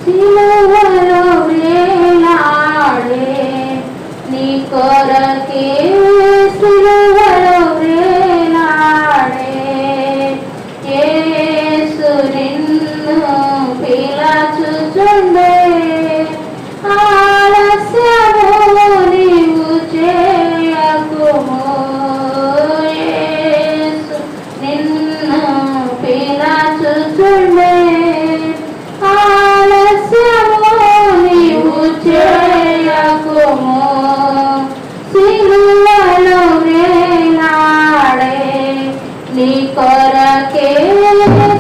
సిలువలో వేలాడే నీ కొరకే సిలువలో వేలాడే యేసు నిన్ను పిలచుచుండే ఆలస్యము నీవు చేయకుము యేసు నిన్ను పిలచుచుండే సిలువలో వేలాడే నీ కొరకే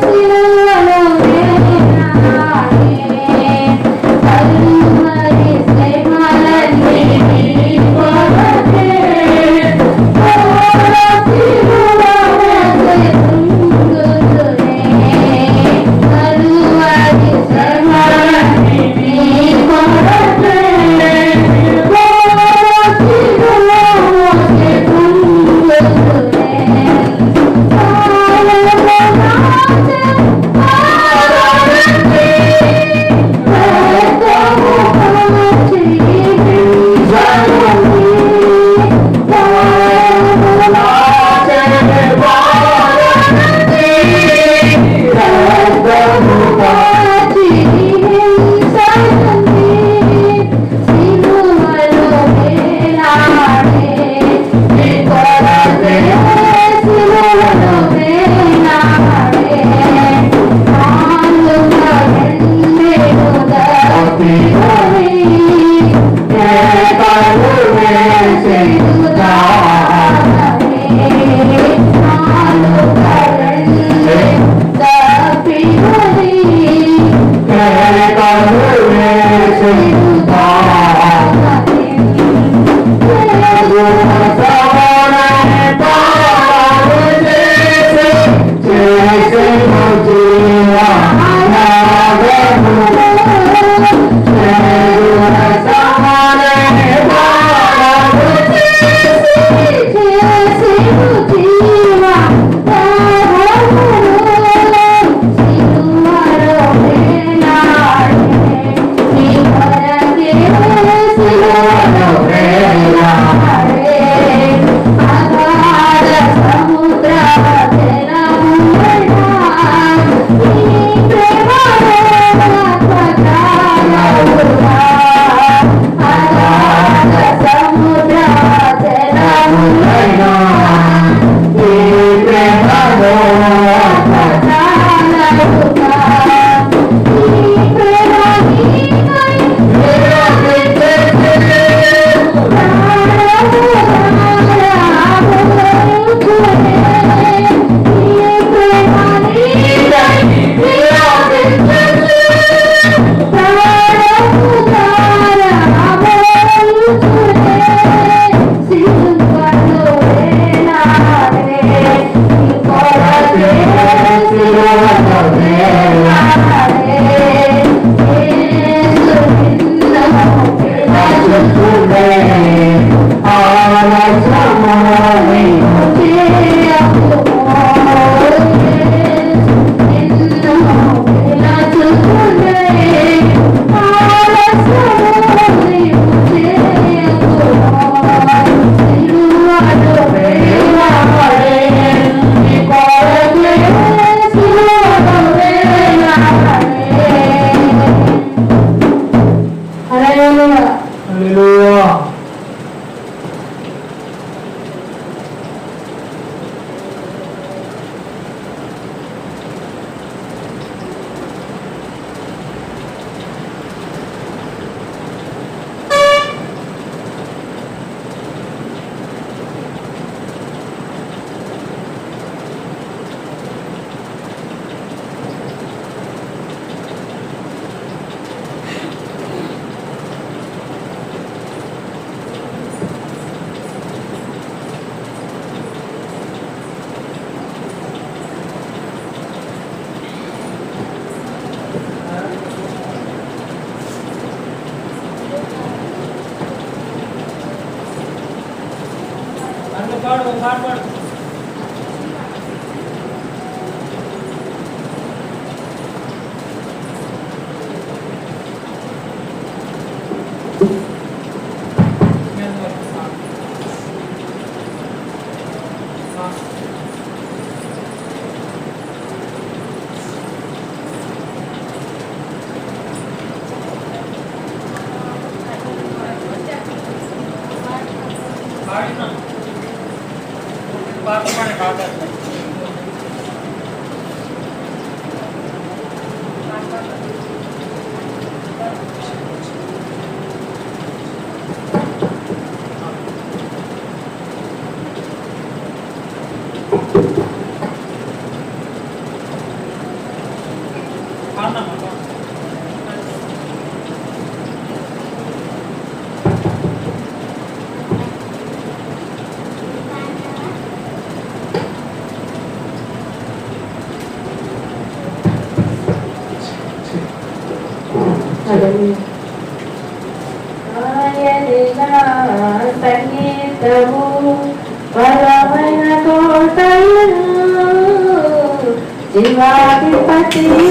సిలువలో వేలాడే కల్వరి శ్రమలన్నీ నీ కొరకే సిలువలో వేలాడే సంగీతము పరమైన కోటయును జీవాధిపతియు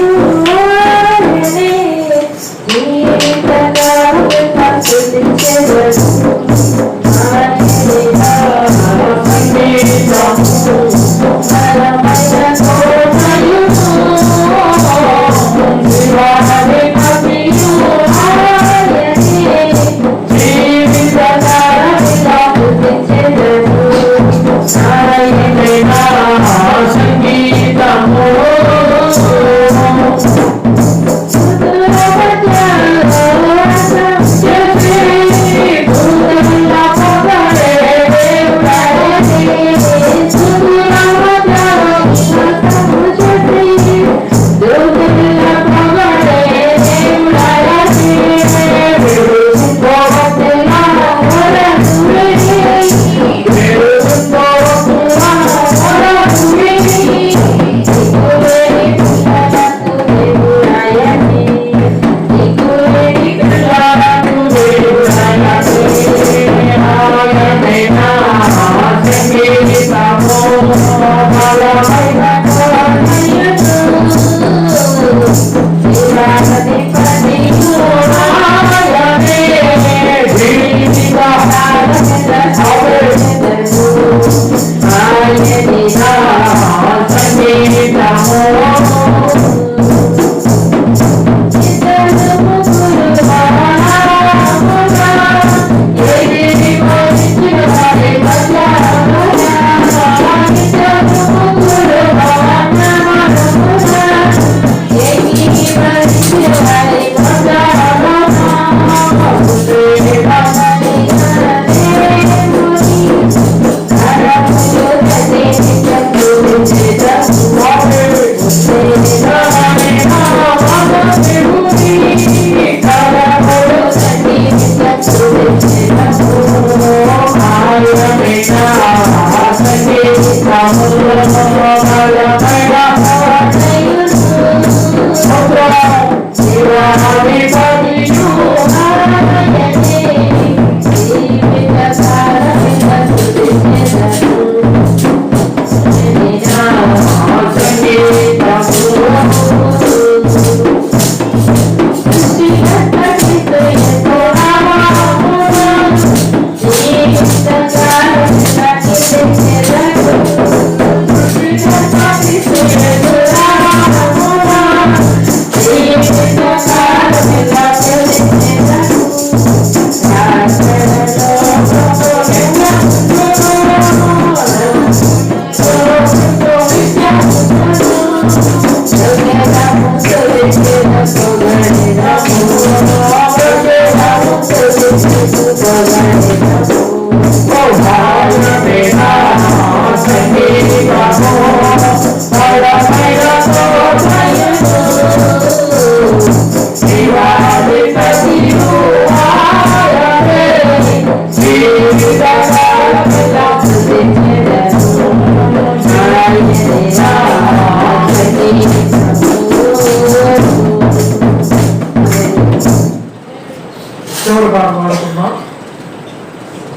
చివరి పాట పాడుతున్నాం.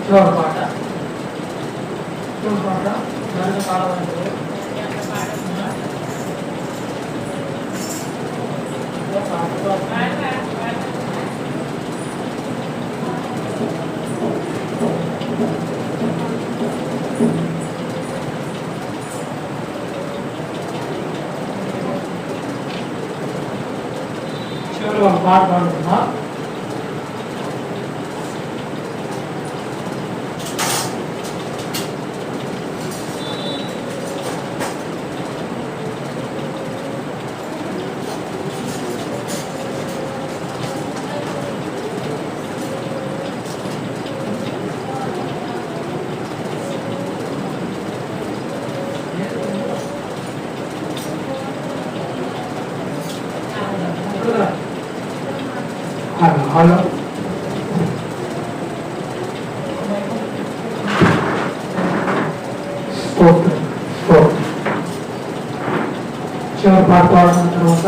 చివరి పాట చివరి ఒక పాట పాడుతున్నా. హలో చివరి పాట పాడిన తర్వాత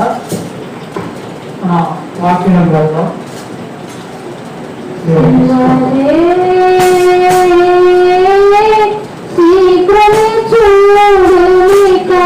మన వాక్యం గ్రంథం శీఘ్రమే చూడునికా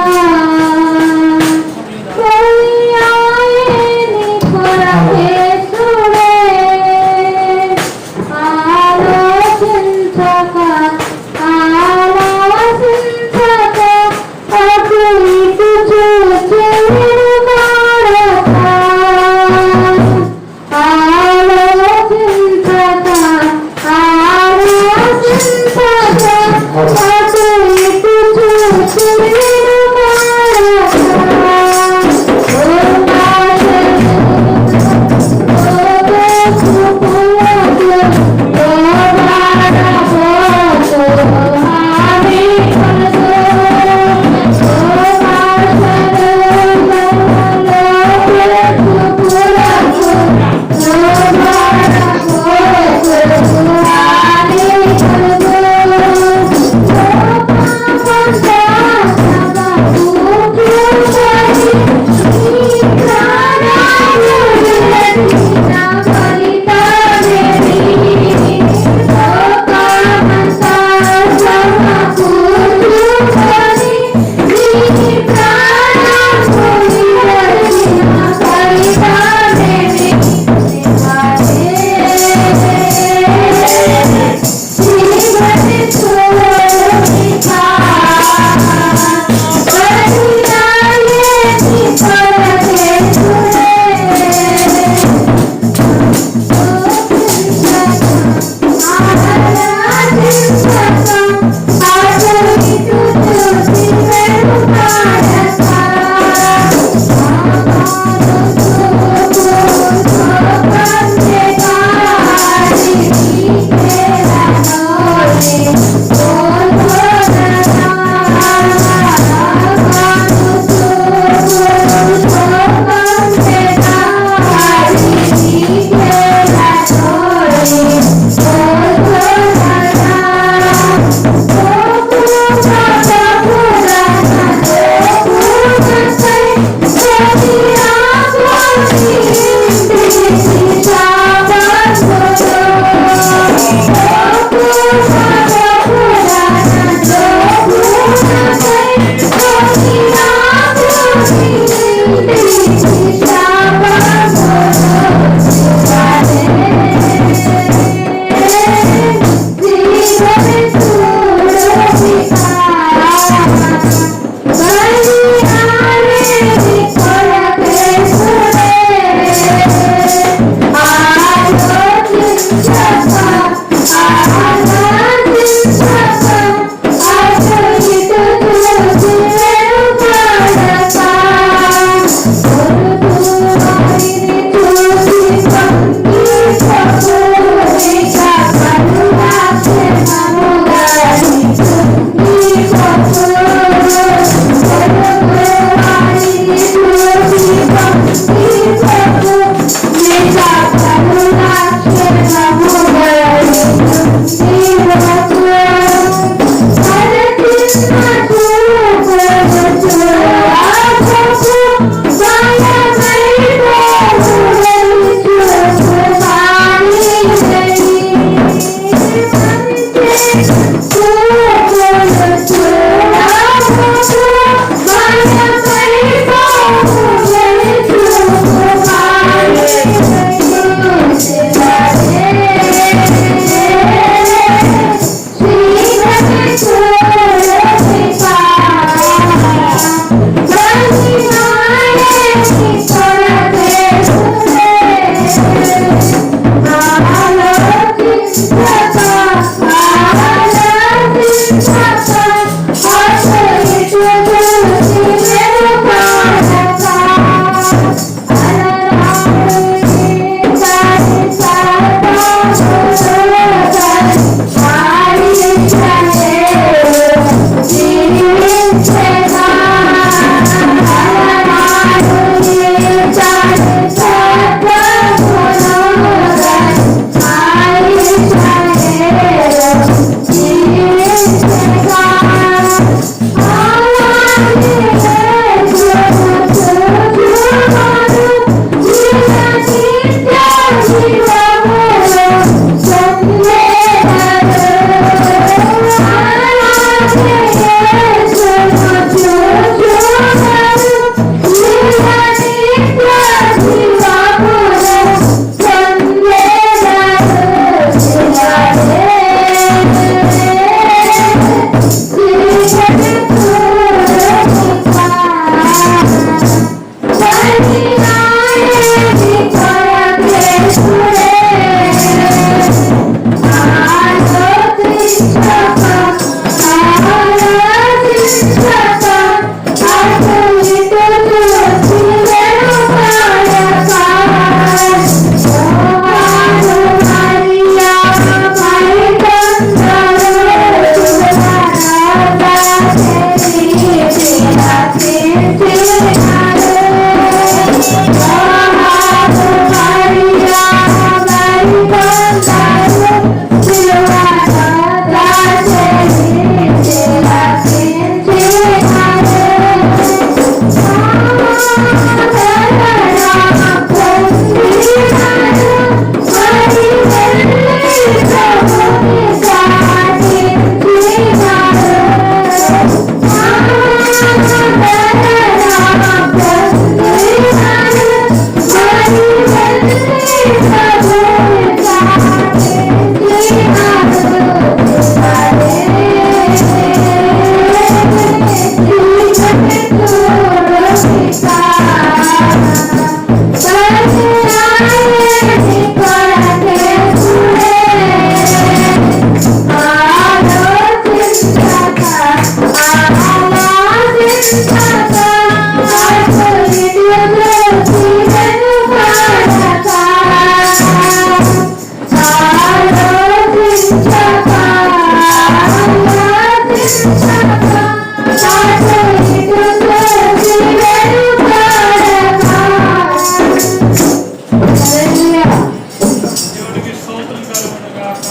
దేవుడికి స్తోత్రం కలుగునుగాక.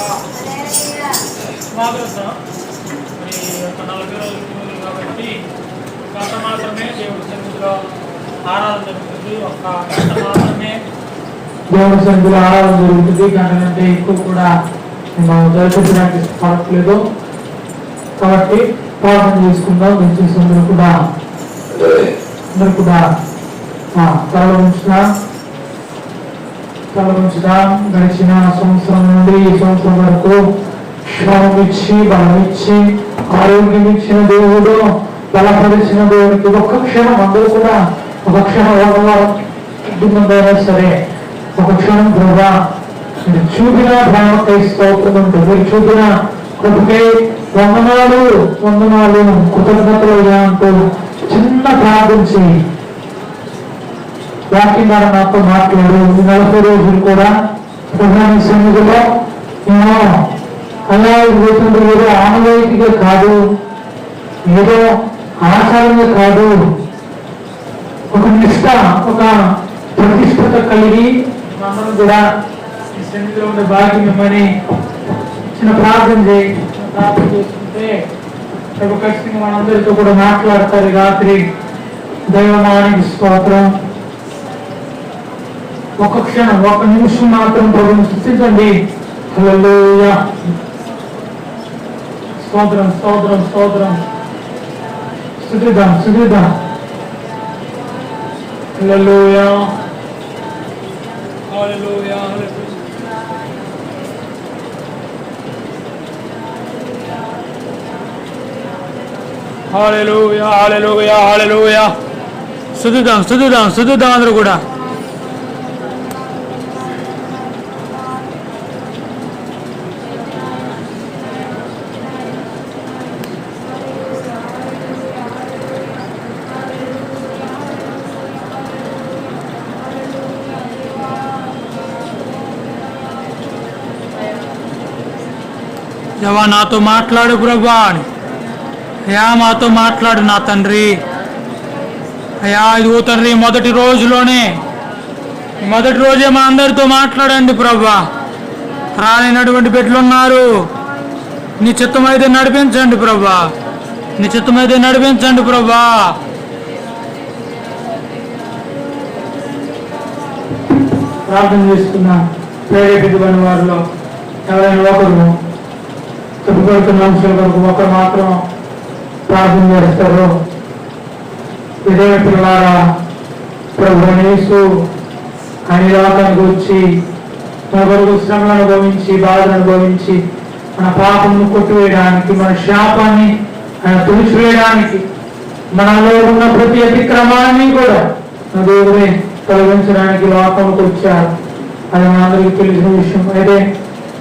స్వాగతం. మరి ఒక 40 రోజుల ముందు కాబట్టి గంట మాత్రమే దేవుడి సన్నిధిలో ఆరాధన జరుగుతుంది. ఒక గంట మాత్రమే దేవుడి సన్నిధిలో ఆరాధన జరుగుతుంది. గంట కంటే ఎక్కువ కూడా మేము జరిపించడానికి పడట్లేదు కాబట్టి ప్రార్థన చేసుకుందాం. దయచేసి అందరూ కూడా తల ఉంచుదాం. గడిచిన సంవత్సరం నుండి ఈ సంవత్సరం వరకు శ్రమం ఇచ్చి బలం ఇచ్చి ఆరోగ్యం ఇచ్చిన దేవుడు, బలపరిచిన దేవుడికి ఒక్క క్షణం అందరూ కూడా ఒక క్షణం ఇబ్బందైనా సరే ఒక క్షణం ప్రభా మీరు చూపిన ప్రేమకై స్తోత్రం ఉంటుంది. మీరు చూపిన కృపకై వందనాలు కృతజ్ఞతలు అంటూ చిన్న ప్రార్థించి వాక్యం ద్వారా నాతో మాట్లాడు. ఈ 40 రోజులు కూడా ప్రధాని సన్నిధిలో నేను అలా పోతుంది. ఏదో ఆనవాయితీగా కాదు, ఏదో ఆచారంగా కాదు, ఒక నిష్ట, ఒక ప్రతిష్టత కలిగి మమ్మల్ని కూడా ఈ సన్నిధిలో ఉండే భాగ్యం ఇవ్వమని చిన్న ప్రార్థన చేసుకుంటే ఖచ్చితంగా మనందరితో కూడా మాట్లాడతారు. రాత్రి దైవమానికి స్తోత్రం. ఒక క్షణం, ఒక నిమిషం మాత్రం ప్రభువును స్తుతించండి. హల్లెలూయా. స్తోత్రం స్తోత్రం స్తోత్రం. స్తుతిద్దాం. హల్లెలూయా. హల్లెలూయా. హల్లెలూయా. హల్లెలూయా. స్తుతిద్దాం అందరూ కూడా. దేవా నాతో మాట్లాడు ప్రభా అని. అయ్యా మాతో మాట్లాడు నా తండ్రి. అయ్యా ఇదిగో తండ్రి మొదటి రోజే మా అందరితో మాట్లాడండి ప్రభా. రాలేనటువంటి బిడ్డలున్నారు. నీ చిత్తమైతే నడిపించండి ప్రభా. ప్రార్థన చేసుకున్న ప్రేరేపితమైన వారిలో ఎవరైనా ఒకరు చెప్పుకొడుతున్న అంశాల వరకు ఒకరు మాత్రం ప్రార్థన చేస్తారు. ఇదే పిల్లలారా, ప్రభు యేసు ఆయన లోకానికి వచ్చి మన కొరకు శ్రమను అనుభవించి, బాధను అనుభవించి, మన పాపమును కొట్టివేయడానికి, మన శాపాన్ని ఆయన తుడిచివేయడానికి, మనలో ఉన్న ప్రతి అతిక్రమాన్ని కూడా మన దేవుడే తొలగించడానికి లోకంలోకి వచ్చారు. అది మనందరికీ తెలిసిన విషయం. అయితే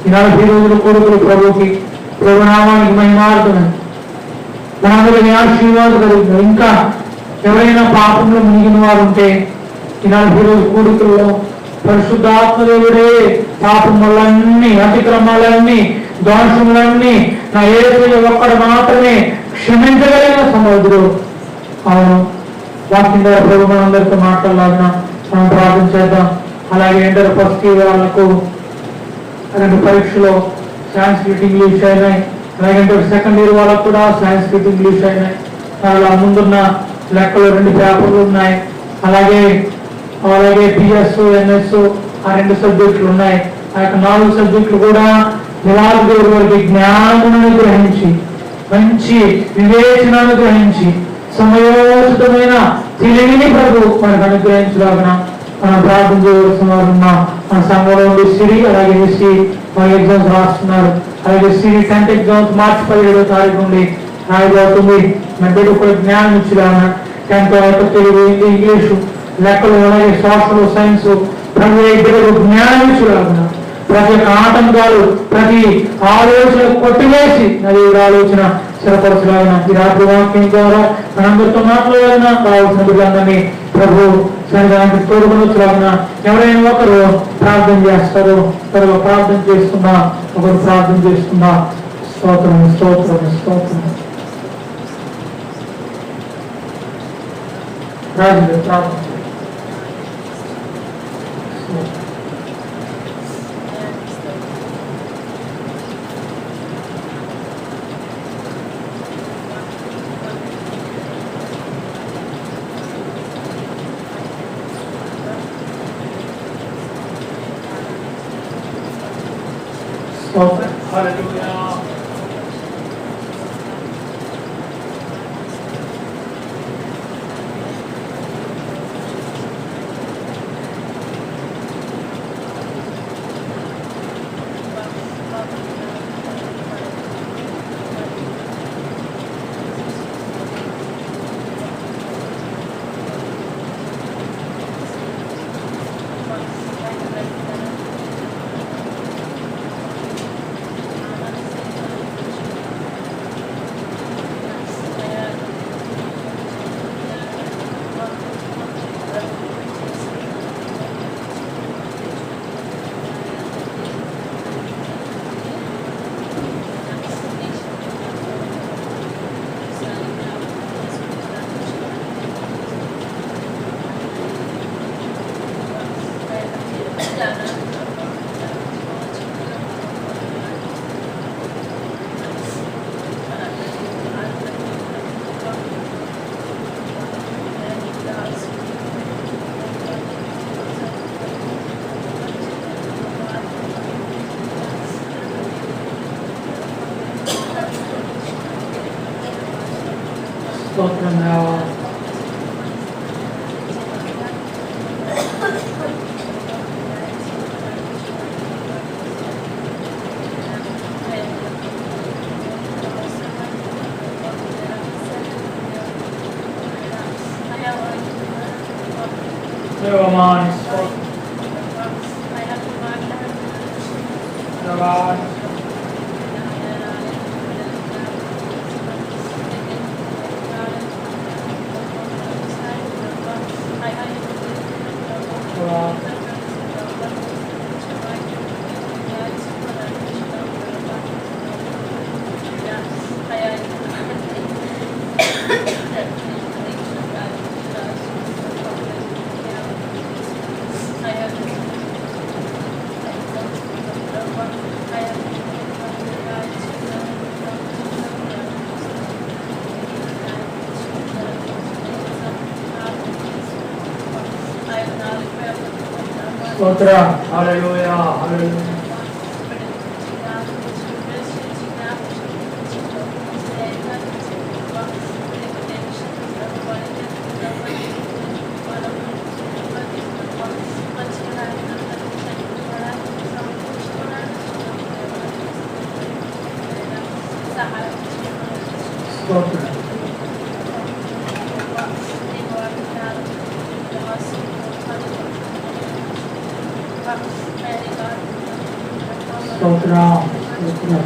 ఈ 40 రోజుల కొడుకులు ప్రభు నామానికి మహిమార్థమని మనందరికీ ఆశీర్వాదం కలుగుతుంది. ఇంకా ఎవరైనా పాపంలో మునిగిన వారు ఉంటే ఈ 40 రోజుల కోరికల్లో పరిశుద్ధాత్మదేవుడే పాపం వల్లన్నీ, అతిక్రమాలన్నీ, దోషములన్నీ నా యేసయ్య ఒక్కడు మాత్రమే క్షమించగలిగిన సమర్థుడు. అవును, వాక్యం ద్వారా ప్రభు మనందరితో మాట్లాడాలన్నా మనం ప్రార్థన చేద్దాం. అలాగే ఇంటర్ ఫస్ట్ ఇయర్ వాళ్ళకు 2 పరీక్షలో సాంస్క్రిట్ ఇంగ్లీష్ అయినాయి. అలాగే సెకండ్ ఇయర్ వాళ్ళకు కూడా సాంస్క్రిట్ ఇంగ్లీష్ అయినాయి. అలా ముందున్న లెక్కలు 2 పేపర్లు ఉన్నాయి. అలాగే పిఎస్, ఎన్ఎస్ ఆ 2 సబ్జెక్టులు ఉన్నాయి. ఆ యొక్క 4 సబ్జెక్టులు కూడా దేవాది దేవుడి వారికి జ్ఞానమును గ్రహించి, మంచి వివేచనను గ్రహించి, సమయోచితమైన తెలివిని ప్రభు మనకు అనుగ్రహించలాగిన మనం ప్రార్థన చేయవలసిన వారు ఉన్నాం. మన సంఘంలో సిరి, అలాగే ఎస్సీ మన ఎగ్జామ్స్ రాస్తున్నారు. అలాగే సిరి 10th ఎగ్జామ్స్ మార్చి 17వ తారీఖు నుండి రాయబోతుంది. మన బిడ్డ కూడా జ్ఞానం ఇచ్చిలాగా 10th వరకు తెలుగు, హిందీ, ఇంగ్లీషు, లెక్కలు, అలాగే సోషల్ సైన్స్ ప్రభు ఇద్దరు జ్ఞానించులాగా ప్రతి ఒక్క ఆటంకాలు ప్రతి ఆలోచన కొట్టివేసి అది ఆలోచన స్థిరపరచులాగిన ఈ రాత్రి వాక్యం ద్వారా మనందరితో మాట్లాడిన కావాల్సిన బిడ్డలందరినీ ప్రభు సన్నిధానానికి తోడుకొనొచ్చులాగిన ఎవరైనా ఒకరు ప్రార్థన చేస్తారు, త్వరగా ప్రార్థన చేసుకుందా, ఒకరు ప్రార్థన చేసుకుందా. స్తోత్రం స్తోత్రం స్తోత్రం. రాజు ప్రార్థన స్తోత్రం. హల్లెలూయా. స్తోత్రం దేవా. దేవమాని స్తోత్రం దేవా. స్తోత్రం. హల్లెలూయా హల్లెలూయా. స్తోత్రం. స్తోత్రం స్తోత్రం.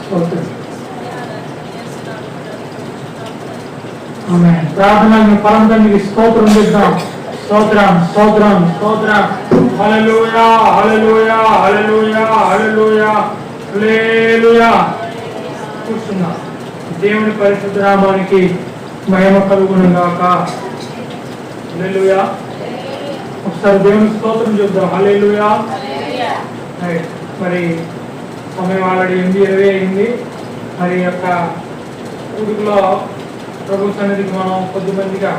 స్తోత్రం. ఆమేన్. ప్రార్థనని పరంతంకి స్తోత్రం చేద్దాం. స్తోత్రం స్తోత్రం స్తోత్రం. హల్లెలూయా హల్లెలూయా హల్లెలూయా హల్లెలూయా హల్లెలూయా. కూర్చున్నా. దేవుని పరిశుద్ధ నామానికి మహిమ కలుగును గాక. హల్లెలూయా. ఒకసారి దేవుని స్తోత్రం చూద్దాం. హల్లెలూయా. మరి సమయం ఆల్రెడీ 8:20 అయింది. మరి యొక్క ఊరిలో ప్రభు సన్నిధికి మనం కొద్దిమందిగా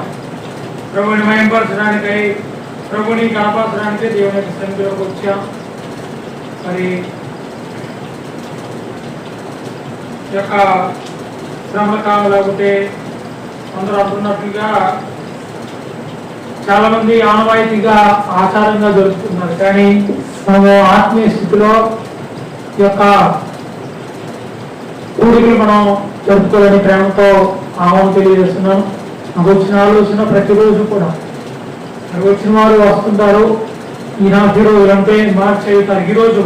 ప్రభుని మహింపరచడానికై ప్రభుని కనపరచడానికి దేవుని యొక్క సన్నిధిలోకి వచ్చాం. మరి ఈ యొక్క శ్రమల కాలం లేకపోతే అందరూ అంటున్నట్లుగా చాలా మంది ఆనవాయితీగా ఆచారంగా జరుపుతున్నారు. కానీ మనము ఆత్మీయ స్థితిలో ఈ యొక్క కూడికలు మనం జరుపుకోవాలని ప్రేమతో ఆహ్వానం తెలియజేస్తున్నాను. నాకు వచ్చిన ఆలోచన ప్రతిరోజు కూడా నాకు వచ్చిన వారు వస్తుంటారు. ఈ 40 రోజులు అంటే మార్చి 5 తారీఖు ఈరోజు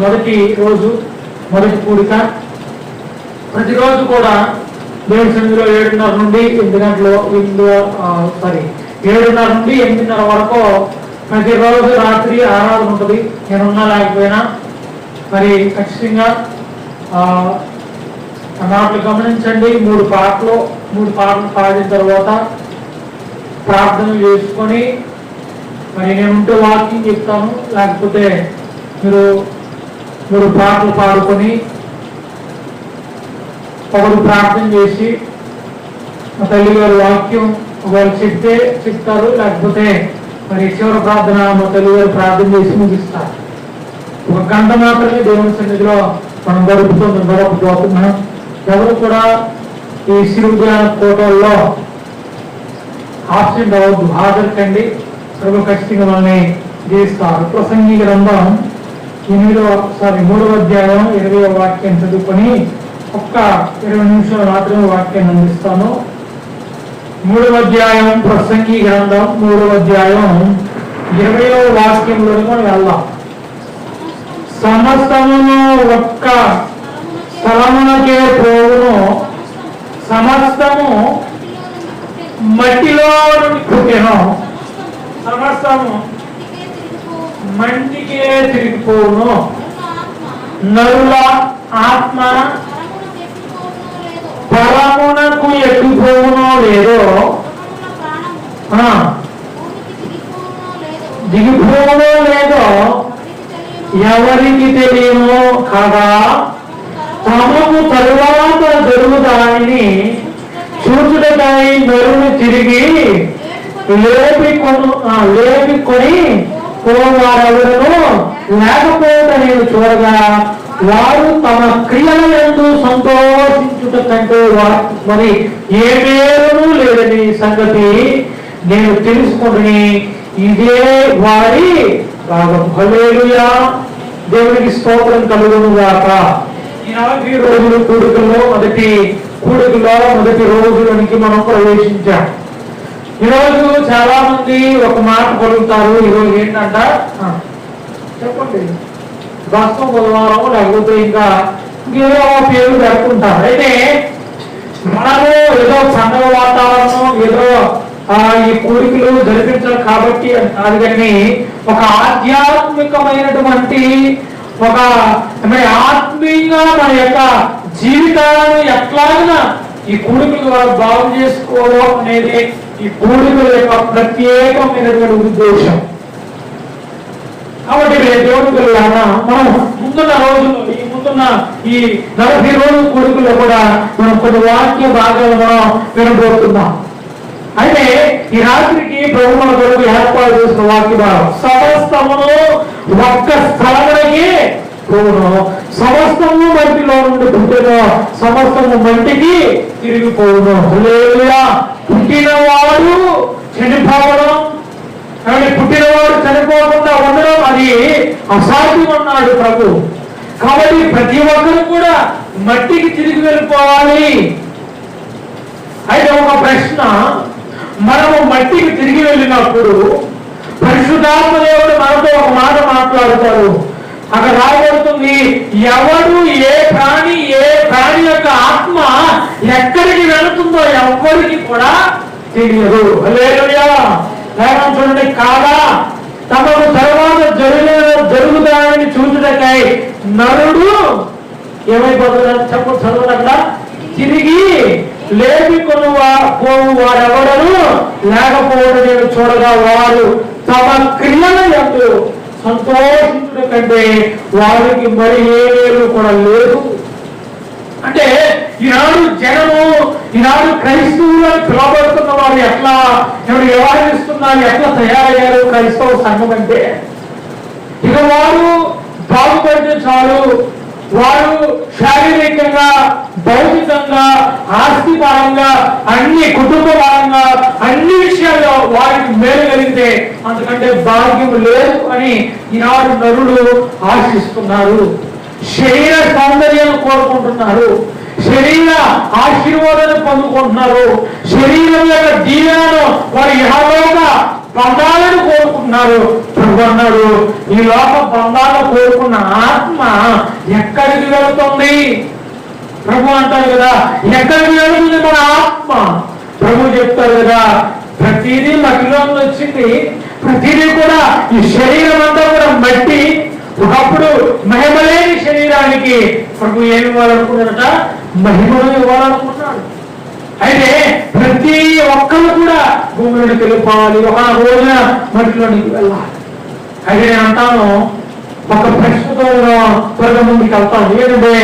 మొదటి కూడిక. ప్రతిరోజు కూడా దేవుడి సన్నిధిలో 7:30 నుండి 7:30 నుండి 8:30 వరకు ప్రతిరోజు రాత్రి ఆరాధన ఉంటుంది. నేనున్నా లేకపోయినా మరి ఖచ్చితంగా మాటలు గమనించండి. 3 పాటలు పాడిన తర్వాత ప్రార్థన చేసుకొని మరి నేను ఉంటే వాకింగ్ చెప్తాను, లేకపోతే మీరు 3 పాటలు పాడుకొని ఒకరు ప్రార్థన చేసి మా తల్లి గారు వాక్యం ఒకవేళ చెప్తారు, లేకపోతే మరి చివరి ప్రార్థన మా తల్లి గారు ప్రార్థన చేసి ముగిస్తారు. 1 గంట మాత్రమే దేవుని సన్నిధిలో మనం గడపబోతున్నాం. ఎవరు కూడా ఈ శిరుధ్యాన ఫోటోల్లో ఆబ్సెంట్ అవ్వద్దు, హాజరుకండి. ప్రభు ఖచ్చితంగా మనల్ని జీవిస్తారు. ప్రసంగి గ్రంథం 3వ అధ్యాయం 20వ వాక్యం చదువుకొని ఒక్క 20 నిమిషాలు మాత్రమే వాక్యాన్ని అందిస్తాను. 3వ అధ్యాయం ప్రసంగి గ్రంథం 3వ అధ్యాయం 20వ వాక్యంలో మనం వెళ్దాం. సమస్తమును ఒక్క స్థలమునకే పోవును, సమస్తము మట్టిలో నుండి పుట్టెను, సమస్తము మంటికే తిరిగిపోవును. నరుల ఆత్మ పరమునకు ఎక్కిపోవునో లేదో, దిగిపోవునో లేదో ఎవరికి తెలియను కదా. తమకు తరువాత జరుగుదానిని చూచుటకై నరుని తిరిగి లేపికొని వారెవరను లేకపోతే నేను చూడగా వారు తమ క్రియల యందు సంతోషించుట కంటే మరి ఏ పేరును లేదని సంగతి నేను తెలుసుకొని ఇదే వారి భాగం. హల్లెలూయా, దేవునికి స్తోత్రం కలుగును గాక. ఈ 40 రోజుల కూడికలో మొదటి రోజులోనికి మనం ప్రవేశించాం. ఈరోజు చాలా మంది ఒక మాట పలుకుతారు. ఈరోజు ఏంటంట చెప్పండి, దశమ బుధవారం లేకపోతే ఇంకా ఏదో పేరు పెట్టుకుంటారు. అయితే మనము ఏదో పండుగ వాతావరణం ఏదో ఈ కోరికలు జరిపించాలి కాబట్టి కాదు, కానీ ఒక ఆధ్యాత్మికమైనటువంటి ఒక ఆత్మీయంగా మన యొక్క జీవితాలను ఎట్లాగా ఈ కూడికల ద్వారా బాగు చేసుకోవడం అనేది ఈ కూడికల యొక్క ప్రత్యేకమైనటువంటి ఉద్దేశం. కాబట్టి దేవుడి పిల్లలారా, మనం ముందున్న రోజుల్లో ఈ 40 రోజుల కూడికల్లో కూడా మనం కొన్ని వాక్య భాగాలు మనం వినబోతున్నాం. అయితే ఈ రాత్రికి ప్రభు మన కొరకు ఏర్పాటు చేసిన వాక్య భాగం సమస్తమును ఒక్క స్థలమునకి పోవును, సమస్తము మట్టిలో నుండి పుట్టిన సమస్తము మట్టికి తిరిగిపోవును. హల్లెలూయా. పుట్టినవాడు చనిపోవడం, కానీ పుట్టినవాడు చనిపోకుండా ఉండడం అది అసాధ్యం అన్నాడు ప్రభు. కాబట్టి ప్రతి ఒక్కరు కూడా మట్టికి తిరిగి వెళ్ళిపోవాలి. అయితే ఒక ప్రశ్న, మనము మట్టికి తిరిగి వెళ్ళినప్పుడు పరిశుద్ధాత్మ దేవుడు మనతో ఒక మాట మాట్లాడతారు. అక్కడ రాబడుతుంది, ఎవడు ఏ ప్రాణి యొక్క ఆత్మ ఎక్కడికి వెళుతుందో ఎవ్వరికి కూడా తెలియదు. హల్లెలూయా. చూడండి, కాదా తమకు తర్వాత జరుగుతాయని చూచుటకై నరుడు ఏమైపోతున్నాడు చెప్పు, చదవకుండా తిరిగి లేపికొని పోవు వారెవడను లేకపోవడం నేను చూడగా వారు తమ క్రియల యందు సంతోషించడం కంటే వారికి మరి ఏ వేలు కూడా లేదు. అంటే ఈనాడు క్రైస్తవులు పిలవబడుతున్న వారు ఎట్లా వ్యవహరిస్తున్నారు, ఎట్లా తయారయ్యారు క్రైస్తవ సంఘం అంటే, ఇక వారు బాగుపడితే చాలు, వారు శారీరకంగా, భౌతికంగా, ఆస్తి పరంగా, అన్ని కుటుంబ పరంగా, అన్ని విషయాల్లో వారికి మేలు కలిగితే అంతకంటే భాగ్యం లేదు అని ఈనాడు నరులు ఆశిస్తున్నారు. శరీర సౌందర్యాన్ని కోరుకుంటున్నారు, శరీర ఆశీర్వాదాన్ని పొందుకుంటున్నారు, శరీరం యొక్క దీవెనను వారి యెహోవా బంధాలను కోరుకుంటున్నారు. ప్రభు అన్నాడు, ఈ లోక బంధాలను కోరుకున్న ఆత్మ ఎక్కడికి వెళుతుంది? ప్రభు అంటారు కదా, ఎక్కడికి వెళుతుంది మన ఆత్మ? ప్రభు చెప్తారు కదా, ప్రతిదీ మట్టిలో వచ్చింది, ప్రతిదీ కూడా ఈ శరీరం అంతా కూడా మట్టి. ఒకప్పుడు మహిమ లేని శరీరానికి ప్రభు ఏమి ఇవ్వాలనుకున్నాడట? మహిమను ఇవ్వాలనుకున్నాడు. అయితే ప్రతి ఒక్కరు కూడా భూమిలోకి వెళ్ళిపోవాలి, ఒక రోజున మట్టిలోనికి వెళ్ళాలి. అయితే నేను అంటాను, ఒక ప్రశ్నతో త్వరగా ముందుకు వెళ్తాను. ఏంటంటే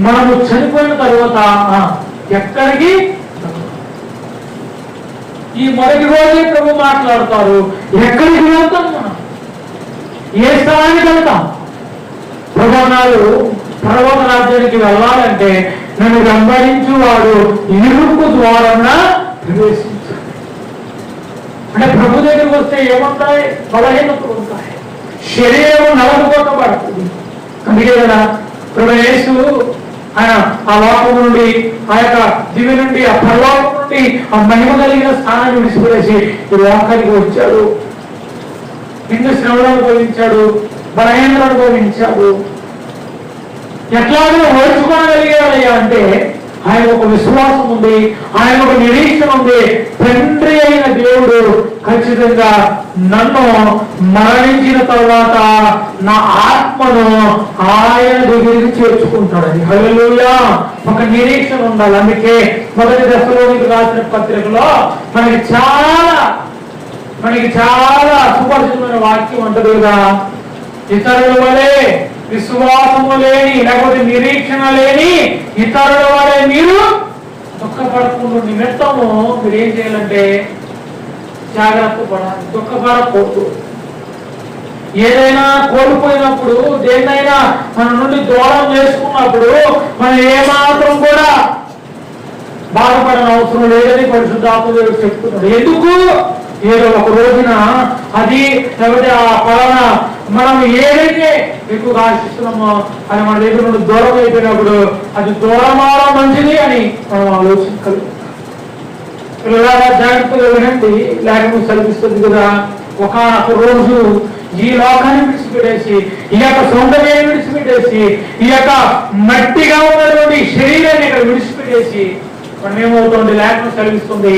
మనము చనిపోయిన తర్వాత ఎక్కడికి? ఈ మొదటి రోజే ప్రభు మాట్లాడతారు, ఎక్కడికి వెళ్తాం మనం, ఏ స్థలానికి వెళ్తాం? ప్రభు అన్నారు, పరలోక రాజ్యానికి వెళ్ళాలంటే నన్ను వెంబడించు వాడు ఇరుకు ద్వారాన ప్రవేశించాడు. అంటే ప్రభు దగ్గరికి వస్తే ఏముంటాయి? బలహీనతలు ఉంటాయి, శరీరం నలగొట్టబడుతుంది. అందుకే కదా ప్రభు యేసు ఆయన ఆ లోకం నుండి, ఆ యొక్క దివి నుండి, ఆ పరలోకం నుండి ఆ మహిమ కలిగిన స్థానాన్ని విడిచిపెట్టేసి ఈ లోకానికి వచ్చాడు. నిన్ను శ్రమను అనుభవించాడు, బలహీనతలు అనుభవించాడు. ఎట్లాగో ఓర్చుకోగలిగాడయ్యా అంటే ఆయన ఒక విశ్వాసం ఉంది, ఆయన ఒక నిరీక్షణ ఉంది. తండ్రి అయిన దేవుడు ఖచ్చితంగా నన్ను మరణించిన తర్వాత నా ఆత్మను ఆయన దగ్గరికి చేర్చుకుంటాడని. హల్లెలూయా! ఒక నిరీక్షణ ఉండాలి. అందుకే మొదటి దశలోనికి రాసిన పత్రికలో మనకి చాలా సుపరిచితమైన వాక్యం ఉంటుంది కదా, ఇతరుల వలె విశ్వాసము లేని, లేకపోతే నిరీక్షణ లేని ఇతరుల వలె మీరు దుఃఖపడకుండా నిమిత్తము మీరు ఏం చేయాలంటే జాగ్రత్త పడాలి, దుఃఖపడకూడదు. ఏదైనా కోల్పోయినప్పుడు, దేన్నైనా మన నుండి దూరం చేసుకున్నప్పుడు మనం ఏమాత్రం కూడా బాధపడని అవసరం లేదని పరిశుద్ధాత్మ దేవుడు చెప్తున్నాడు. ఎందుకు? ఏదో ఒక రోజున అది, లేకపోతే ఆ పలానా మనం ఏదైతే ఎక్కువగా ఆశిస్తున్నామో అది మన దగ్గర నుండి దూరం అయిపోయినప్పుడు అది దూరమావడం మంచిది అని మనం ఆలోచించాలి. పిల్లలారా జాగ్రత్తగా వినండి, లేకపోతే చదివిస్తుంది కదా. ఒక రోజు ఈ లోకాన్ని విడిచిపెట్టేసి, ఈ యొక్క సౌందర్యాన్ని విడిచిపెట్టేసి, ఈ యొక్క మట్టిగా ఉన్నటువంటి శరీరాన్ని ఇక్కడ విడిచిపెట్టేసి మనం ఏమవుతుంది? లేఖనం చదివిస్తుంది,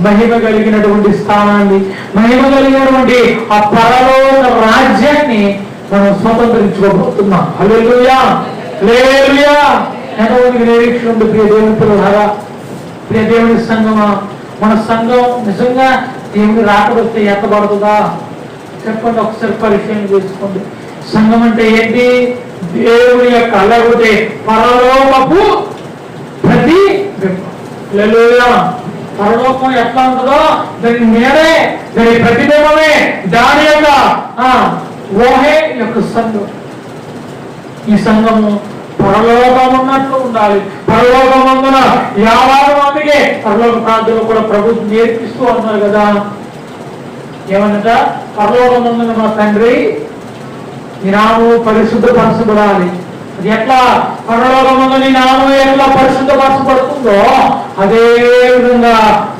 మహిమ కలిగినటువంటి స్థానాన్ని, మహిమ కలిగినటువంటి ఆ పరలోక రాజ్యాన్ని మనం స్వతంత్రించుకోబోతున్నాం. హల్లెలూయా! హల్లెలూయా! ఎంతమందికి నిరీక్షణ ఉంది? ప్రియ దేవుని పిల్లలారా, ప్రియ దేవుని సంఘమా, మన సంఘం నిజంగా దేవుని రాకడొస్తే ఎత్తబడుతుందా? చెప్పండి, ఒకసారి పరిశీలన చేసుకోండి. సంఘం అంటే ఏంటి? దేవుని యొక్క, లేకపోతే పరలోకపు ప్రతిబింబం. హల్లెలూయా! పరలోకం ఎట్లా ఉంటుందో దాని మీరే, దాని ప్రతిబింబమే, దాని యొక్క ఊహే యొక్క సంఘం. ఈ సంఘము పరలోకం ఉన్నట్లు ఉండాలి. పరలోకమందున 50 మందికి పరలోక ప్రాంతంలో కూడా ప్రభు నేర్పిస్తూ ఉన్నారు కదా. ఏమన్నట? పరలోకమందున మా తండ్రి నీ నామము పరిశుద్ధపరచబడాలి. అది ఎట్లా? పరలోకమందు నీ నామం ఎట్లా పరిశుద్ధపరచబడుతుందో అదే విధంగా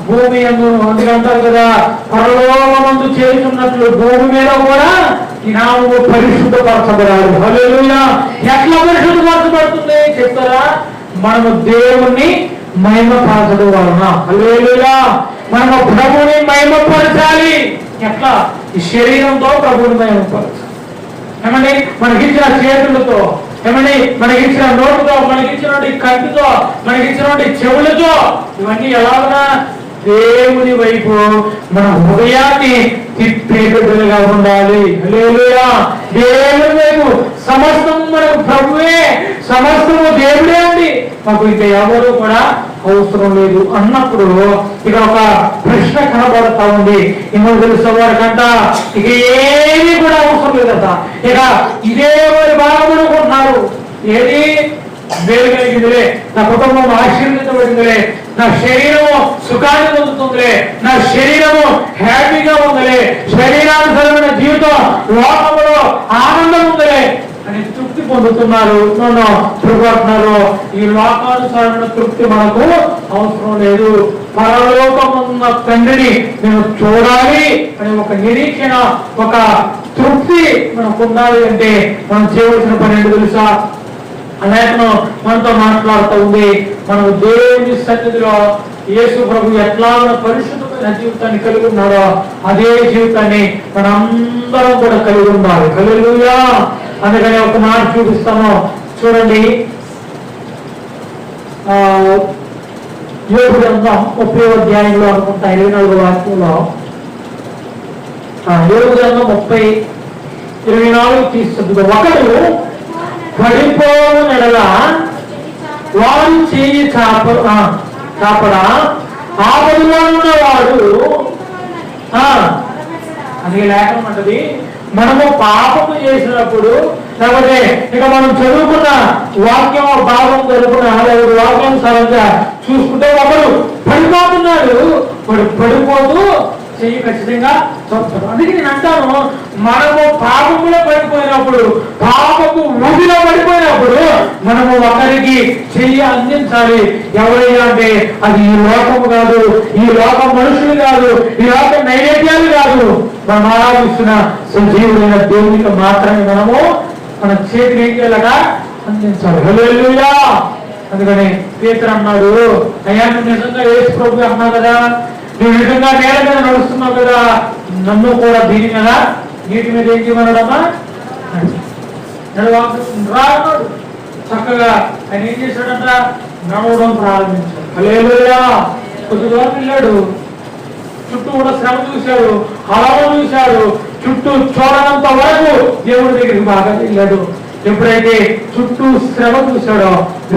భూమి అంటారు కదా, పరలోకమందు చేస్తున్నట్లు భూమి మీద కూడా ఈ నామము పరిశుద్ధపరచబడాలి. హల్లెలూయా! ఎట్లా పరిశుద్ధపరచబడుతుంది చెప్తారా? మనము దేవుణ్ణి మహిమపరచడం వలన. హల్లెలూయా! మనము ప్రభువుని మహిమపరచాలి. ఎట్లా? ఈ శరీరంతో ప్రభువుని మహిమపరచాలి. ఏమండి? మనకిచ్చిన చేతులతో, ఏమండి మనకిచ్చిన నోటుతో, మనకిచ్చినటువంటి కంటితో, మనకిచ్చినటువంటి చెవులతో, ఇవన్నీ ఎలాగా దేవుని వైపు మన హృదయాన్ని తిప్పేటట్టుగా ఉండాలి. హల్లెలూయా! దేవుని వైపు సమస్తము మనకు ప్రభువే, సమస్తము దేవుడే అండి, మాకు ఇంకా ఎవరు కూడా అవసరం లేదు అన్నప్పుడు ఇక ఒక ప్రశ్న కనబడతా ఉంది. ఏమో తెలుసు వారికంట ఇక ఏమీ కూడా అవసరం లేదట. ఇక ఇదే వారి భాగం అనుకుంటున్నారు, ఏది మేలు కలిగిందిలే, నా కుటుంబం ఆశీర్వదించబడిందిలే, నా శరీరము సుఖాన్ని పొందుతుందిలే, నా శరీరము హ్యాపీగా ఉందిలే, శరీరానుసరమైన జీవితం లోకంలో ఆనందం ఉందిలే అని తృప్తి పొందుతున్నారు. ప్రభుత్వారు ఈ లోకానుసారమైన తృప్తి మనకు అవసరం లేదు. పరలోకమున్న తండ్రిని నేను చూడాలి అనే ఒక నిరీక్షణ, ఒక తృప్తి మనకు ఉండాలి అంటే మనం చేయవలసిన పని ఏంటో తెలుసా? లేఖనం మనతో మాట్లాడుతూ ఉంది. మనం దేవుని సన్నిధిలో యేసు ప్రభు ఎట్లా పరిశుద్ధమైన జీవితాన్ని కలిగి ఉన్నాడో అదే జీవితాన్ని మనందరం కూడా కలిగి ఉండాలి. హల్లెలూయా. అందుకని ఒక మాట చూపిస్తాము, చూడండి. యోబు గ్రంథం 30వ అధ్యాయంలో అనుకుంటా 24వ వాక్యంలో, యోబు గ్రంథం 30:24 తీసుకుంటుంది. ఒకడు పడిపోవు నెడల వారు చేయి చాపడా ఆపదలో ఉన్నవాడు. అది లేఖనం అంటది. మనము పాపము చేసినప్పుడు, లేకపోతే ఇక మనం చదువుకున్న వాక్యం భాగం జరుపుకున్న వాక్యం సరంగా చూసుకుంటే ఒకడు పడిపోతున్నాడు, వాడు పడిపోతూ చెయ్యి ఖచ్చితంగా చదువుతాడు. అందుకే నేను అంటాను, మనము పాపములో పడిపోయినప్పుడు, పాపము ఊబిలో పడిపోయినప్పుడు మనము ఒకరికి చెయ్యి అందించాలి. ఎవరైనా అంటే అది ఈ లోకము కాదు, ఈ లోక మనుషులు కాదు, ఈ లోక నైవేద్యాలు కాదు, మనం ఆరాధిస్తున్న సజీవుడైన దేవునికి మాత్రమే మనము మన చేతిని ఏం చేయాలగా అందించాలి. హల్లెలూయా. అందుకని పేతురు అన్నాడు, అయ్యా నువ్వు నిజంగా యేసు ప్రభు అన్నావు కదా, నువ్వు నిజంగా నేల మీద నడుస్తున్నావు కదా, నన్ను కూడా దీని మీద నీటి మీద ఏం చేయమన్నాడమ్మా రాడు. చక్కగా ఆయన ఏం చేశాడంట, నడవడం ప్రారంభించాడు. హల్లెలూయా. కొద్ది దూరం వెళ్ళాడు, చుట్టూ కూడా శ్రమ చూశాడు, హలవం చూశాడు, చుట్టూ చూడనంత వరకు దేవుడి దగ్గరికి బాగా వెళ్ళాడు. ఎప్పుడైతే చుట్టూ శ్రమ చూశాడో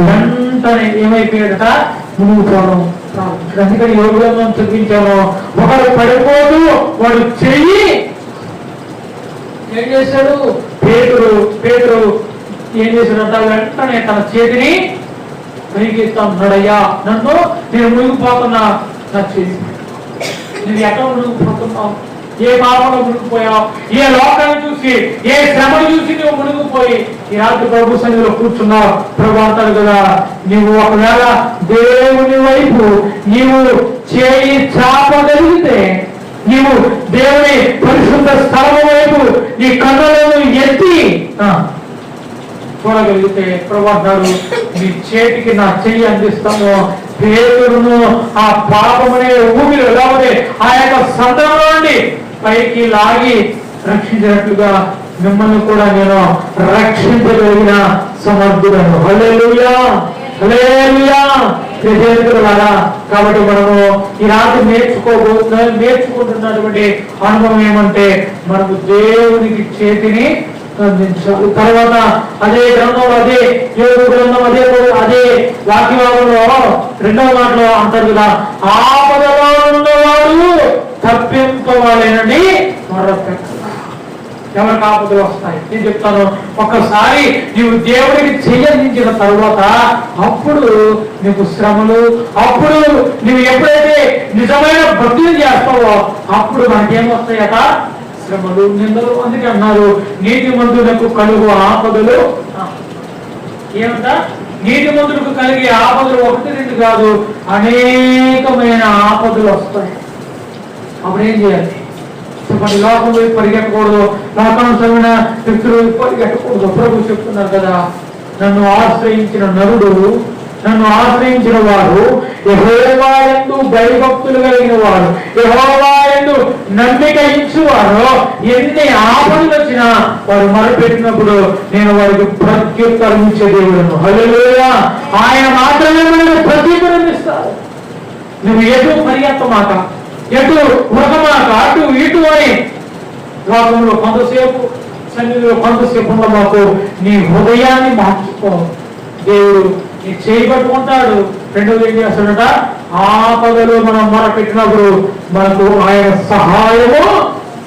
వెంటనే ఏమైపోయాడట, మునిగిపోవడం. అందుకని యోగులను చదివించాను, ఒకడు పడిపోతూ వాడు చెయ్యి ఏం చేశాడు, పేతురు ఏం చేశాడంట, వెంటనే తన చేతిని పైకి ఎత్తాడయ్యా, నన్ను నేను మునిగిపోతున్నా, నా చేతి నువ్వు ఎక్కడ మునిగిపోతున్నావు, ఏ పాపంలో మునిగిపోయావు, ఏ లోకాన్ని చూసి, ఏ శ్రమను చూసి నువ్వు మునిగిపోయి ఈ రాత్రి ప్రభు సన్నిధిలో కూర్చున్నావు. ప్రభు అంటాడు కదా, నీవు ఒకవేళ దేవుని వైపు నీవు చేయి చాపగలిగితే, నీవు దేవుని పరిశుద్ధ స్థలం వైపు నీ కన్నులను ఎత్తి చూడగలిగితే ప్రభు అంటాడు, నీ చేతికి నా చెయ్యి అందిస్తాము. పేతురును ఆ పాపమనే ఊపిరి లేకపోతే ఆ యొక్క సంతంలో నుండి పైకి లాగి రక్షించినట్లుగా మిమ్మల్ని కూడా నేను రక్షించగలిగిన సమర్థుడను. హల్లెలూయా. హల్లెలూయా. కాబట్టి మనము ఈ రాత్రి నేర్చుకుంటున్నటువంటి అనుభవం ఏమంటే, మనము దేవునికి చేతిని అందించాలి. తర్వాత అదే గ్రంథంలో, అదే యోగు గ్రంథం, అదే వాక్యభాగంలో 2వ మాటలో అంటారు కదా, ఆపదలో ఉన్నవాడు తప్పింపవాలేనని మరొకటి. ఎవరికి ఆపదలు వస్తాయి నేను చెప్తాను. ఒక్కసారి నీవు దేవుడికి చెయ్యించిన తర్వాత అప్పుడు నీకు శ్రమలు, అప్పుడు నువ్వు ఎప్పుడైతే నిజమైన భక్తిని చేస్తావో అప్పుడు మనకేమొస్తాయట, శ్రమలు, నిందలు. అందుకే అన్నారు, నీతిమంతులకు కలుగు ఆపదలు. ఏమంట, నీతిమంతులకు కలిగే ఆపదలు 1, 2 కాదు, అనేకమైన ఆపదలు వస్తాయి. అప్పుడు ఏం చేయాలి చెప్పండి? లోకం వైపు పరిగెట్టకూడదు, లోకానుసరమైన వ్యక్తులు పరిగెట్టకూడదు. ప్రభు చెప్తున్నారు కదా, నన్ను ఆశ్రయించిన నరుడు, నన్ను ఆశ్రయించిన వారు, యెహోవా యందు భయభక్తులు కలిగిన వారు, యెహోవా యందు నమ్మిక ఇచ్చువారు, ఎన్ని ఆపదలు వచ్చినా వారు మొరపెట్టినప్పుడు నేను వారికి ప్రత్యుత్తరం ఇచ్చే దేవుడును. హల్లెలూయా. ఆయన మాత్రమే మనకు ప్రత్యుత్తరం ఇస్తారు. నువ్వు ఎటు పరిగెత్తమాక, ఎటు ఉరకమాక, అటు ఇటు అని లోకంలో కొంతసేపు, సన్నిధిలో కొంతసేపు ఉన్న మాకు నీ హృదయాన్ని మార్చుకో. దేవుడు నీ చేయబట్టుకుంటాడు. రెండోది ఏం చేస్తాడట, ఆపదలు మనం మొరపెట్టినప్పుడు మనకు ఆయన సహాయము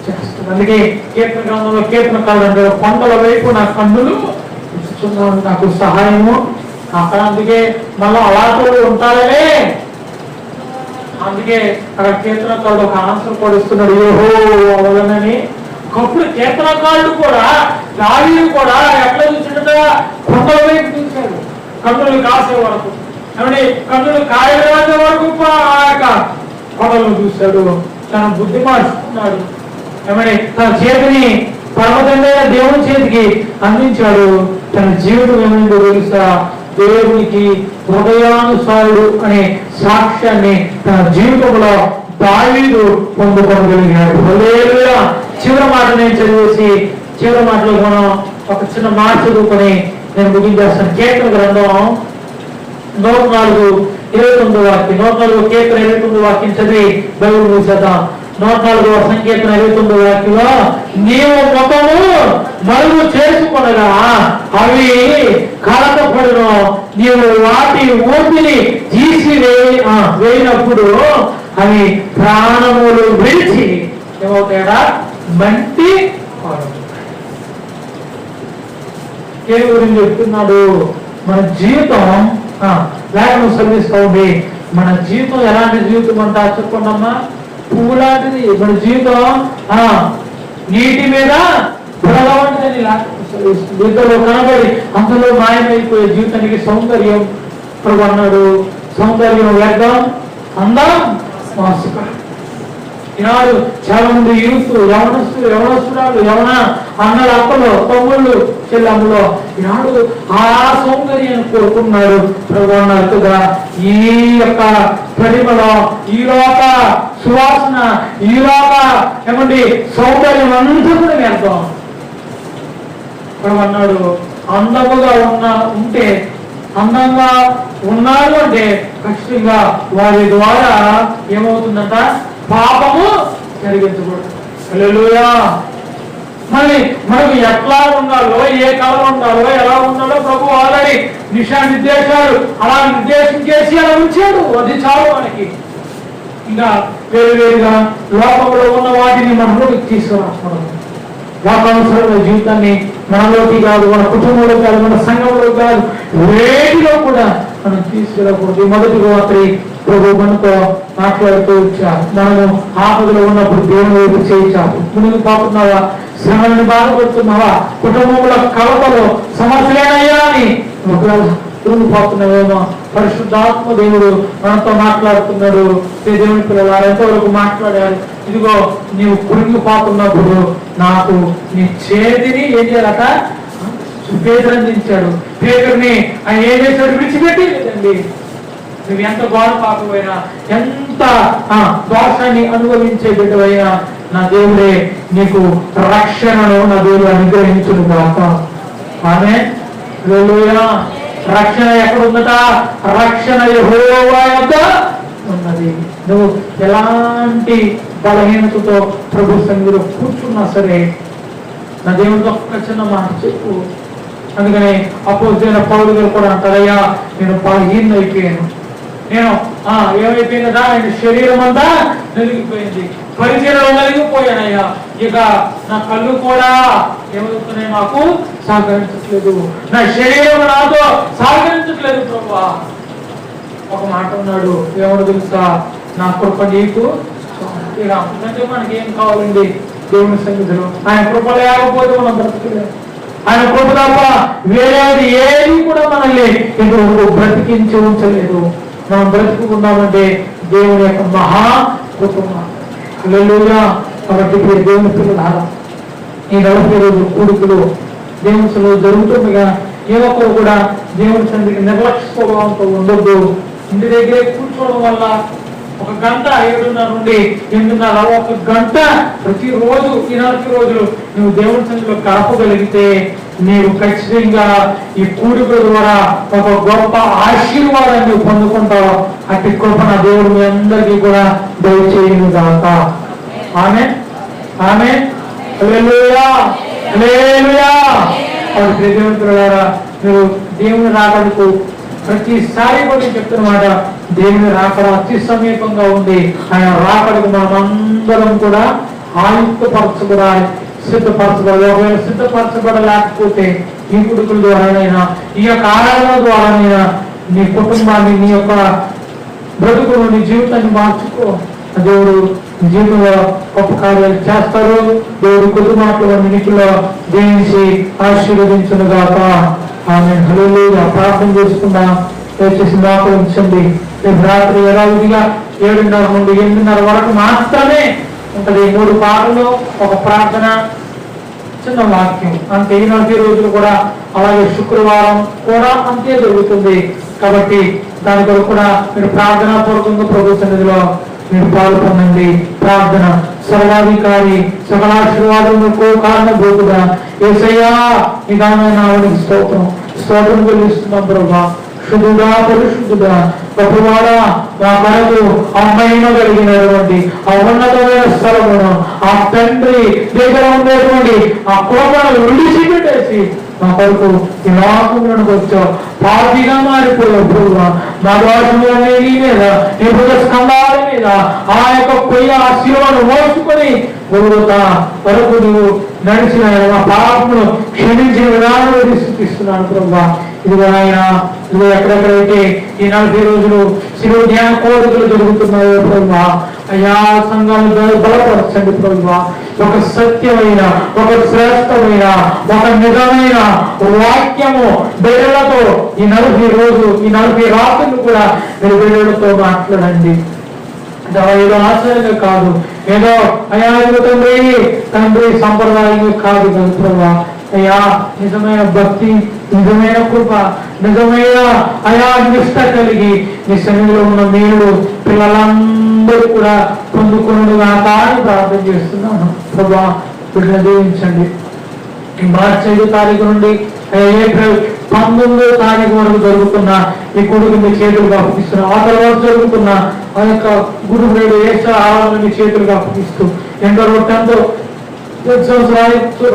చేస్తాడు. అందుకే కీర్తన గ్రంథంలో కీర్తనకారుడు అంటారు, కొండల వైపు నా కన్నులు చూస్తున్నాను, నాకు సహాయము అక్కడ. అందుకే మళ్ళీ అలాంటి ఉంటారనే, అందుకే అక్కడ కీర్తనకారుడు ఒక ఆన్సర్ కూడా ఇస్తున్నాడు, ఏహో అవలనని. ఒకప్పుడు కీర్తనకారుడు కూడా, దావీదు కూడా ఎట్లా చూసినట్టుగా కొండల వైపు చూశాడు, కన్నులు కాసే వరకు. ఏమంటే కన్నులు కాయరాసే వరకు ఆ యొక్క కొండలను చూశాడు. తన బుద్ధి మార్చుకున్నాడు. ఏమని తన చేతిని పర్వతమైన దేవుని చేతికి అందించాడు. తన జీవితం ఏమైందో తెలుసా, దేవునికి హృదయానుసారుడు అనే సాక్ష్యాన్ని తన జీవితంలో దావీదు పొందుకోగలిగాడు. హల్లెలూయా. చివరి మాట నేను చదివేసి చివరి మాటలో మనం ఒక చిన్న మాట చదువుకొని నేను ముగించేస్తాను. కీర్తన గ్రంథం 104:29 వాక్యం, 104 కీర్తన 29 వాక్యం చదివి బైబిల్ మూసేద్దాం. 104వ సంకీర్తన 29 వాక్యంలో, నీవు ముఖము మరుగు చేసుకొనగా అవి కలతపడును, నీవు వాటి ఊపిని తీసి వేయినప్పుడు అవి ప్రాణములు విడిచి ఏమవుతాయా, మంటి ఏ గురించి చెప్తున్నాడు. మన జీవితం లేఖను సర్విస్తా ఉంది. మన జీవితం ఎలాంటి జీవితం అంటా చెప్పండమ్మా, పువ్వు లాంటిది. మన జీవితం నీటి మీద బుడగ వంటిది. జీవితంలో కనబడి అందులో మాయమైపోయే జీవితానికి సౌందర్యం ప్రభు అన్నాడు. సౌందర్యం వ్యర్థం, అందం మోసకరం. ఈనాడు చాలా మంది యూత్, యవనస్తురాలు, యవన అన్నలు, అక్కలు, తమ్ముళ్ళు, చెల్లెమ్మలో ఈనాడు ఆ సౌందర్యాన్ని కోరుకున్నాడు. ప్రభు అన్నట్టుగా ఈ యొక్క పరిమళ, ఈ లోక సువాసన, ఈ లోక ఏమండి సౌందర్యం అంతా కూడా వ్యర్థం. ప్రభు అన్నాడు, అందముగా ఉంటే, అందంగా ఉన్నారు అంటే ఖచ్చితంగా వారి ద్వారా ఏమవుతుందంట, పాపము జరిగించకూడదు. హల్లెలూయా. మరి మనకు ఎట్లా ఉండాలో, ఏ కళ ఉండాలో, ఎలా ఉండాలో ప్రభు ఆల్రెడీ నిర్దేశాలు అలా నిర్దేశించేసి అలా ఉంచాడు. అది చాలు మనకి. ఇంకా వేరువేరుగా లోకంలో ఉన్న వాటిని మనలోకి తీసుకురావడం, లోకానుసరమైన జీవితాన్ని మనలోకి కాదు, మన కుటుంబంలో కాదు, మన సంఘంలో కాదు, వేటిలో కూడా మనం తీసుకెళ్ళకూడదు. మొదటి రాత్రి ప్రభు మనతో మాట్లాడుతూ వచ్చారు. మనము ఆపదలో ఉన్నప్పుడు దేవుని వైపు చేయించాము. ముందుకు పోతున్నావా, శ్రమలను బాధపడుతున్నావా, కుటుంబంలో కలపలో సమస్యలేనయ్యా అని ఒకవేళ ముందుకు పోతున్నావేమో, పరిశుద్ధాత్మ దేవుడు మనతో మాట్లాడుతున్నాడు. దేవుని పిల్లలు ఎంతవరకు మాట్లాడారు. ఇదిగో నీవు కురిగిపోతున్నప్పుడు నాకు నీ చేతిని ఏం చేయాలట, పేదరు అందించాడు. పేదరిని ఆయన ఏం చేశాడు, విడిచిపెట్టి లేదండి. నువ్వు ఎంత గోడ పాకపోయినా, ఎంత దోషాన్ని అనుభవించే బిడ్డవైనా, నా దేవుడే నీకు రక్షణను నా దేవుడు అనుగ్రహించును గాక. ఆమేన్. హల్లెలూయా. రక్షణ ఎక్కడ ఉందట, రక్షణ యెహోవా యొద్ద ఉన్నది. నువ్వు ఎలాంటి బలహీనతతో ప్రభు సన్నిధిలో కూర్చున్నా సరే, నా దేవుడితో ఒక్క చిన్న మాట చెప్పు. అందుకని అపోస్తలుడైన పౌలు గారు కూడా అంటారయ్యా, నేను బలహీన అయిపోయాను, నేను ఏమైపోయిందా, ఆయన శరీరం అంతా నలిగిపోయింది, పరిచయంలో నలిగిపోయానయ్యా, ఇక నా కళ్ళు కూడా ఏమవుతున్నాయి, నాకు సహకరించట్లేదు, నా శరీరం నాతో సహకరించట్లేదు ప్రభువా. ఒక మాట ఉన్నాడు, ఏమో తెలుసా, నా కృప నీకు ఇక అంటే మనకి ఏం కావాలండి దేవుని సన్నిధిలో. ఆయన కృప లేకపోతే మనం బ్రతకలేము. ఆయన కృప తప్ప వేరేది ఏది కూడా మనల్ని ఇంకొక బ్రతికించి ఉంచలేదు. మనం బ్రతుకున్నామంటే దేవుని యొక్క మహా కృప. హల్లెలూయా. కాబట్టి దేవుని పిల్లలారా, ఈ 40 రోజులు కూడుకులు దేవుని జరుగుతుండగా ఏ ఒక్కరు కూడా దేవుని సన్నిధికి నిర్లక్ష్య స్వభావంతో ఉండొద్దు. ఇంటి దగ్గరే కూర్చోవడం వల్ల 1 గంట 7:30 నుండి 8:30 1 గంట ప్రతిరోజు ఈ 40 రోజులు నువ్వు దేవుని సన్నిధిలో గడపగలిగితే నీవు ఖచ్చితంగా ఈ కూడిక ద్వారా ఒక గొప్ప ఆశీర్వాదాన్ని పొందుకుంటావు. అట్టి కృప నా దేవుడు మీ అందరికీ కూడా దయచేయును గాక. ఆమేన్. ఆమేన్. హల్లెలూయా. హల్లెలూయా. దేవుని పిల్లలారా, మీరు దేవుని రాకడకు ప్రతిసారి కూడా చెప్తున్నమాట, దేవుని రాకడ అతి సమీపంగా ఉంది. ఆయన రాకడకు మనం అందరం కూడా ఆయుక్తపరచబడాలి, సిద్ధపరచబడాలి. ఒకవేళ సిద్ధపరచబడలేకపోతే ఈ కొడుకుల ద్వారానైనా, ఈ యొక్క ఆరాధన ద్వారానైనా నీ కుటుంబాన్ని, నీ యొక్క బ్రతుకును, నీ జీవితాన్ని మార్చుకో. దేవుడు నీ జీవితంలో గొప్ప కార్యాలు చేస్తారు. దేవుడు కొద్ది మాటలు నినికిలో దీవించి ఆశీర్వదించునుగాక. ఆమె హల్లెలూయా. ప్రార్థన చేసుకుందాం. దయచేసి మోకరించండి. రేపు రాత్రి యథావిధిగా 7:30 నుండి 8:30 వరకు మాత్రమే ఉంటుంది. 3 పాటలు, ఒక ప్రార్థన, చిన్న వాక్యం అంతే. ఈ 40 రోజులు కూడా అలాగే శుక్రవారం కూడా అంతే జరుగుతుంది. కాబట్టి దాని కొరకు కూడా మీరు ప్రార్థనా పూర్వకంగా ప్రభు సన్నిధిలో మీరు పాల్గొనండి. ప్రార్థన. సర్వాధికారి, సకలాశీర్వాదములకు కారణభూతుగా యేసయ్యా నీ ఘనమైన నామమునకు స్తోత్రం చెల్లిస్తున్నాం ప్రభువా. శుద్ధుడా, పరిశుద్ధుడా, గొప్పవాడా, మా కొరకు ఆ మహిమ కలిగినటువంటి ఆ ఉన్నతమైన స్థలమును, ఆ తండ్రి దగ్గర ఉండేటువంటి ఆ కోపను విడిచిపెట్టేసి మా కొరకు ఈ లోకంలోకి వచ్చావు. పాపిగా మారిపోయావు ప్రభువా. మా దోషములనే నీ మీద, నీ భుజ స్కంధాల మీద ఆ యొక్క కొయ్య ఆ శిలువను మోసుకొని గొప్ప వరకు నువ్వు నడిచిన మా పాపమును క్షమించిన విధానం స్థితిస్తున్నాను ప్రభువా. ఇదిగో ఆయన, ఇదిగో ఎక్కడెక్కడైతే ఈ 40 రోజులు శిలువ ధ్యాన కోరికలు జరుగుతున్నాయో ప్రభువా, అయ్యా సంఘాలు బలపరచండి ప్రభువా. ఒక సత్యమైన, ఒక శ్రేష్టమైన, ఒక నిజమైన వాక్యము బిడ్డలతో ఈ 40 రోజులు, ఈ 40 రాత్రులు కూడా మీరు బిడ్డలతో మాట్లాడండి. ఏదో ఆశ్చర్యంగా కాదు, ఏదో అయ్యా తండ్రి సంప్రదాయంగా కాదు ప్రభువా. అయ్యా నిజమైన భక్తి, నిజమైన కృప, నిజమైన అయా నిష్ట కలిగి నీ సన్నిధిలో ఉన్న మీరు పిల్లలందరూ కూడా పొందుకున్నగా అని ప్రార్థన చేస్తున్నాను ప్రభువా. వీటిని దీవించండి. ఈ మార్చి 5వ తారీఖు నుండి ఏప్రిల్ 19వ తారీఖు వరకు జరుగుతున్న ఈ కొడుకు మీ చేతులుగా అప్పగిస్తున్నా. ఆ తర్వాత జరుగుతున్న ఆ యొక్క గురు నేడు ఆరాధన మీ చేతులుగా అప్పగిస్తూ ఎంతో రొట్టెంతో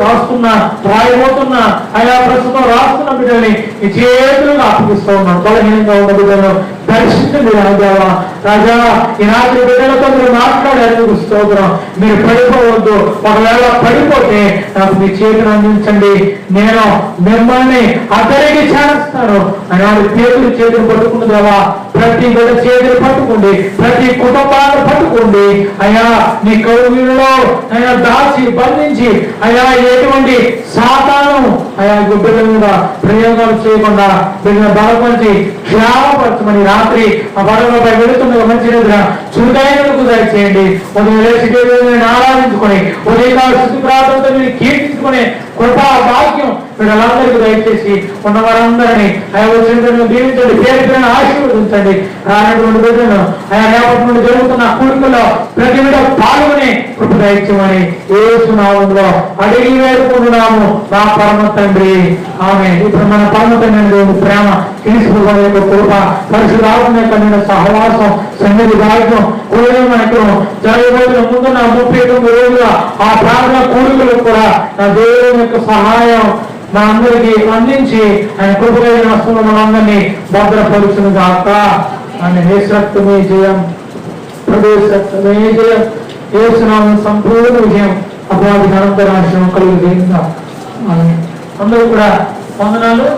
రాస్తున్నా, రాయబోతున్నా, ఆయా ప్రస్తుతం రాస్తున్న బిడ్డని ఈ చేతులుగా అప్పగిస్తూ ఉన్నాను. బలహీనంగా ఉన్న బిడ్డను దర్శించండి రాజావా. రాజా ఈ రాత్రి బిడ్డలతో మీరు మాట్లాడేందుకు స్తోత్రం. మీరు పడిపోవద్దు. ఒకవేళ పడిపోతే నాకు మీ చేతులు అందించండి, నేను మిమ్మల్ని అతనికి చేస్తాను అని చేతులు పట్టుకున్నదేవా. ప్రతి బిడ్డ చేతులు పట్టుకోండి, ప్రతి కుటుంబాన్ని పట్టుకోండి. అయ్యా నీ కౌగిలిలో ఆయన దాచి బంధించి అయ్యా ఎటువంటి సాతాను అయా బిడ్డల మీద ప్రయోగాలు చేయకుండా బిడ్డను బలపరిచి క్షేమపరచమని రాత్రి ఆ బడలపై వెళుతున్న మంచి నిద్ర చురుకైనకు దయచేయండి. ఉదయం లేచి ఆరాధించుకొని ఉదయకాల స్థితి ప్రార్థనతో మీరు కీర్తించుకునే కృపా భాగ్యం వీళ్ళందరికీ దయచేసి ఉన్న వారందరినీ ఆయా వచ్చిన దీవించండి, పేరు ఆశీర్వదించండి. రానటువంటి బిడ్డలను ఆయా రేపటి నుండి జరుగుతున్న కూడికల్లో ప్రతి బిడ్డ పాల్గొని కృప దయచేయమని యేసు నామములో అడిగి వేడుకుంటున్నాము మా పరమ తండ్రి. ఆమె ఇప్పుడు మన పరమ తండ్రి దేవుని ప్రేమ, క్రీస్తు యొక్క కృప, పరిశుద్ధాత్మ యొక్క నిన్న సహవాసం, సన్నిధి భాగ్యం మనకు జరగబోతున్న ముందున్న 39 రోజుల ఆ ప్రార్థన కూడికలు కూడా నా దేవుని యొక్క సహాయం మనందరికీ అందించి ఆయన కృపగలిగిన వస్తువులు మనందరినీ భద్రపరుచును గాక. ఆయన యేసు జయం, ప్రదేశమే జయం, యేసునామం సంపూర్ణ విజయం, అపవాది అనంతరాశం కలుగు. అందరూ కూడా వందనాలు.